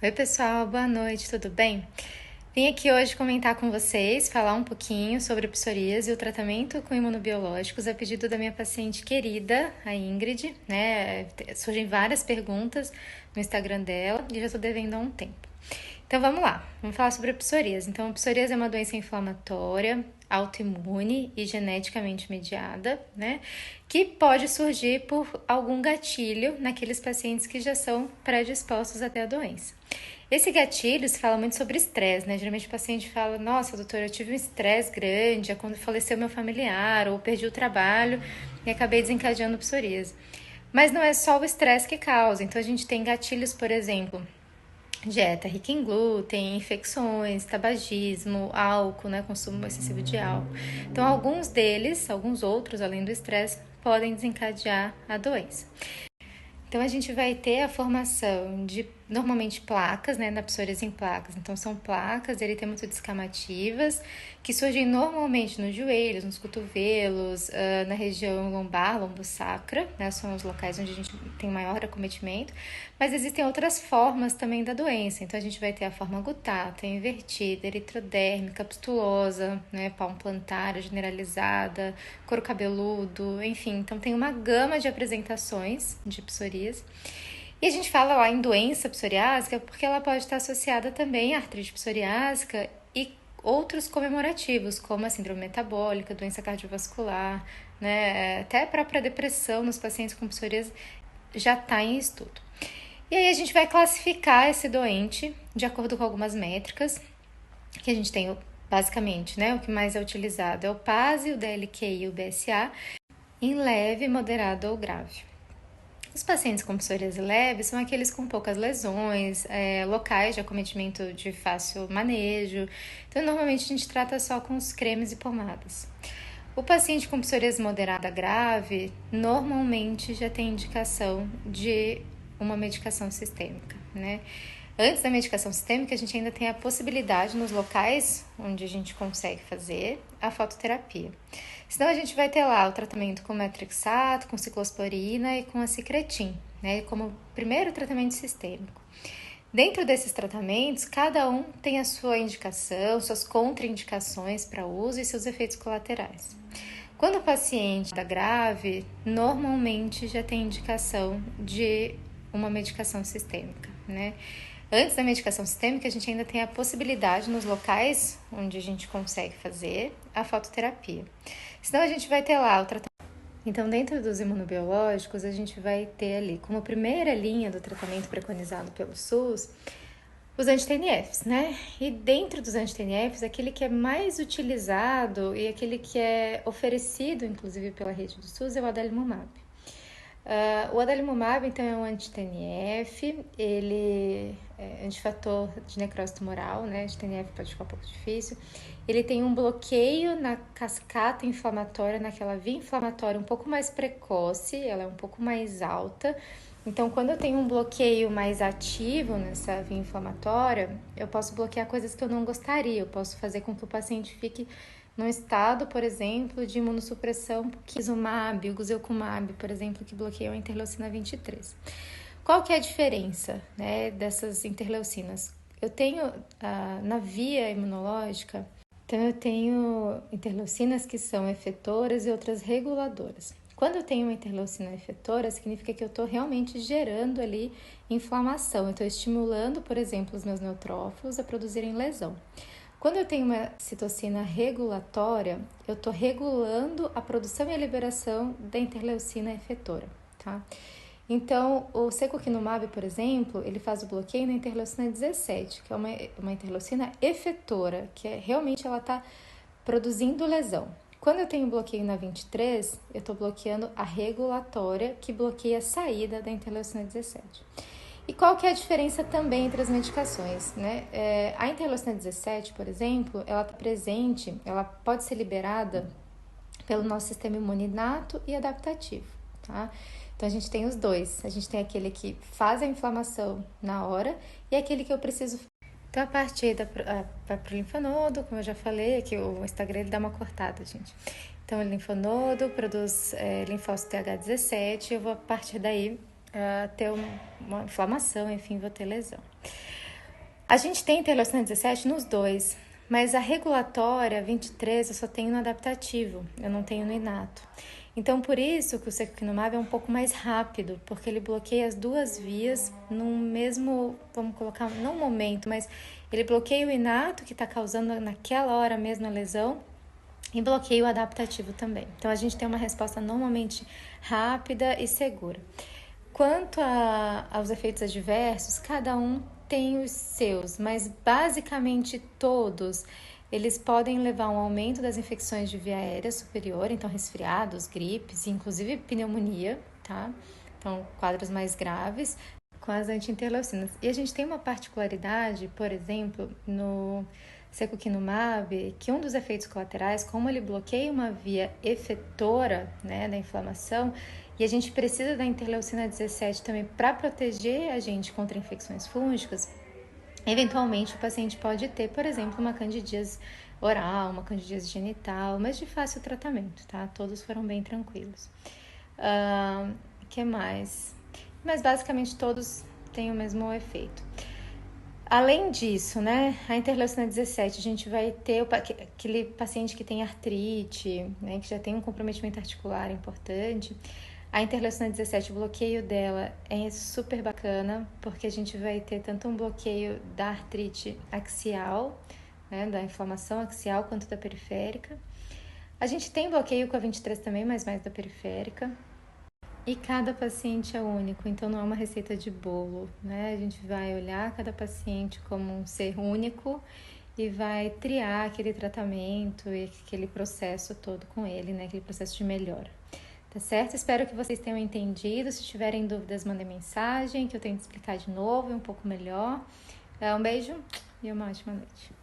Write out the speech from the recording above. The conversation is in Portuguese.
Oi, pessoal, boa noite, tudo bem? Vim aqui hoje comentar com vocês, falar um pouquinho sobre a psoríase e o tratamento com imunobiológicos a pedido da minha paciente querida, a Ingrid, né? Surgem várias perguntas no Instagram dela e já estou devendo há um tempo. Então vamos lá, vamos falar sobre a psoríase. Então, a psoríase é uma doença inflamatória, autoimune e geneticamente mediada, né? Que pode surgir por algum gatilho naqueles pacientes que já são predispostos a ter a doença. Esse gatilho se fala muito sobre estresse, né? Geralmente o paciente fala: nossa, doutor, eu tive um estresse grande, é quando faleceu meu familiar, ou perdi o trabalho e acabei desencadeando psoríase. Mas não é só o estresse que causa. Então a gente tem gatilhos, por exemplo, dieta rica em glúten, infecções, tabagismo, álcool, né, consumo excessivo de álcool. Então, alguns deles, alguns outros, além do estresse, podem desencadear a doença. Então, a gente vai ter a formação de, normalmente, placas, né, na psoríase em placas. Então, são placas eritema-descamativas que surgem normalmente nos joelhos, nos cotovelos, na região lombar, lombosacra, né, são os locais onde a gente tem maior acometimento. Mas existem outras formas também da doença. Então, a gente vai ter a forma gutata, invertida, eritrodérmica, pustulosa, né, palmo plantar, generalizada, couro cabeludo, enfim. Então, tem uma gama de apresentações de psoríase. E a gente fala lá em doença psoriásica porque ela pode estar associada também à artrite psoriásica e outros comemorativos, como a síndrome metabólica, doença cardiovascular, né? Até a própria depressão nos pacientes com psoríase já está em estudo. E aí a gente vai classificar esse doente de acordo com algumas métricas que a gente tem basicamente, né? O que mais é utilizado é o PASI, o DLQI e o BSA, em leve, moderado ou grave. Os pacientes com psoríase leve são aqueles com poucas lesões, locais de acometimento de fácil manejo. Então, normalmente a gente trata só com os cremes e pomadas. O paciente com psoríase moderada grave normalmente já tem indicação de uma medicação sistêmica, né? Antes da medicação sistêmica, a gente ainda tem a possibilidade, nos locais onde a gente consegue fazer, a fototerapia. Senão a gente vai ter lá o tratamento com metrixato, com ciclosporina e com a cicretin, né? Como primeiro tratamento sistêmico. Dentro desses tratamentos, cada um tem a sua indicação, suas contraindicações para uso e seus efeitos colaterais. Quando o paciente está grave, normalmente já tem indicação de uma medicação sistêmica, né? Antes da medicação sistêmica, a gente ainda tem a possibilidade, nos locais onde a gente consegue fazer, a fototerapia. Senão a gente vai ter lá o tratamento. Então, dentro dos imunobiológicos, a gente vai ter ali, como primeira linha do tratamento preconizado pelo SUS, os anti-TNFs, né? E dentro dos anti-TNFs, aquele que é mais utilizado e aquele que é oferecido, inclusive, pela rede do SUS é o adalimumab. O adalimumab, então, é um anti-TNF, ele é antifator de necrose tumoral, né? Anti-TNF pode ficar um pouco difícil. Ele tem um bloqueio na cascata inflamatória, naquela via inflamatória um pouco mais precoce, ela é um pouco mais alta. Então, quando eu tenho um bloqueio mais ativo nessa via inflamatória, eu posso bloquear coisas que eu não gostaria, eu posso fazer com que o paciente fique num estado, por exemplo, de imunossupressão, Kizumab, o Guselkumab, por exemplo, que bloqueiam a interleucina 23. Qual que é a diferença, né, dessas interleucinas? Eu tenho, na via imunológica, então eu tenho interleucinas que são efetoras e outras reguladoras. Quando eu tenho uma interleucina efetora, significa que eu estou realmente gerando ali inflamação. Eu estou estimulando, por exemplo, os meus neutrófilos a produzirem lesão. Quando eu tenho uma citocina regulatória, eu estou regulando a produção e a liberação da interleucina efetora, tá? Então, o secukinumab, por exemplo, ele faz o bloqueio na interleucina 17, que é uma interleucina efetora, que realmente ela está produzindo lesão. Quando eu tenho bloqueio na 23, eu estou bloqueando a regulatória, que bloqueia a saída da interleucina 17. E qual que é a diferença também entre as medicações, né? A interleucina 17, por exemplo, ela está presente, ela pode ser liberada pelo nosso sistema imune inato e adaptativo, tá? Então, a gente tem os dois. A gente tem aquele que faz a inflamação na hora e aquele que eu preciso. Então, a partir vai para o linfonodo, como eu já falei, aqui o Instagram ele dá uma cortada, gente. Então, o linfonodo produz linfócito TH17, eu vou a partir daí ter uma inflamação, enfim, vou ter lesão. A gente tem interleucina 17 nos dois, mas a regulatória 23 eu só tenho no adaptativo, eu não tenho no inato. Então, por isso que o secukinumab é um pouco mais rápido, porque ele bloqueia as duas vias no mesmo, vamos colocar, não momento, mas ele bloqueia o inato, que está causando naquela hora mesmo a lesão, e bloqueia o adaptativo também. Então, a gente tem uma resposta normalmente rápida e segura. Quanto aos efeitos adversos, cada um tem os seus, mas basicamente todos eles podem levar a um aumento das infecções de via aérea superior, então resfriados, gripes, inclusive pneumonia, tá? Então, quadros mais graves com as anti-interleucinas. E a gente tem uma particularidade, por exemplo, no secukinumab, que um dos efeitos colaterais, como ele bloqueia uma via efetora, né, da inflamação, e a gente precisa da interleucina 17 também para proteger a gente contra infecções fúngicas, eventualmente o paciente pode ter, por exemplo, uma candidíase oral, uma candidíase genital, mas de fácil tratamento, tá? Todos foram bem tranquilos. Que mais? Mas basicamente todos têm o mesmo efeito. Além disso, né, a interleucina 17, a gente vai ter aquele paciente que tem artrite, né, que já tem um comprometimento articular importante. A interleucina 17, o bloqueio dela é super bacana, porque a gente vai ter tanto um bloqueio da artrite axial, né, da inflamação axial, quanto da periférica. A gente tem bloqueio com a 23 também, mas mais da periférica. E cada paciente é único, então não é uma receita de bolo, né? A gente vai olhar cada paciente como um ser único e vai triar aquele tratamento e aquele processo todo com ele, né? Aquele processo de melhora. Tá certo? Espero que vocês tenham entendido. Se tiverem dúvidas, mandem mensagem, que eu tento explicar de novo e um pouco melhor. Um beijo e uma ótima noite.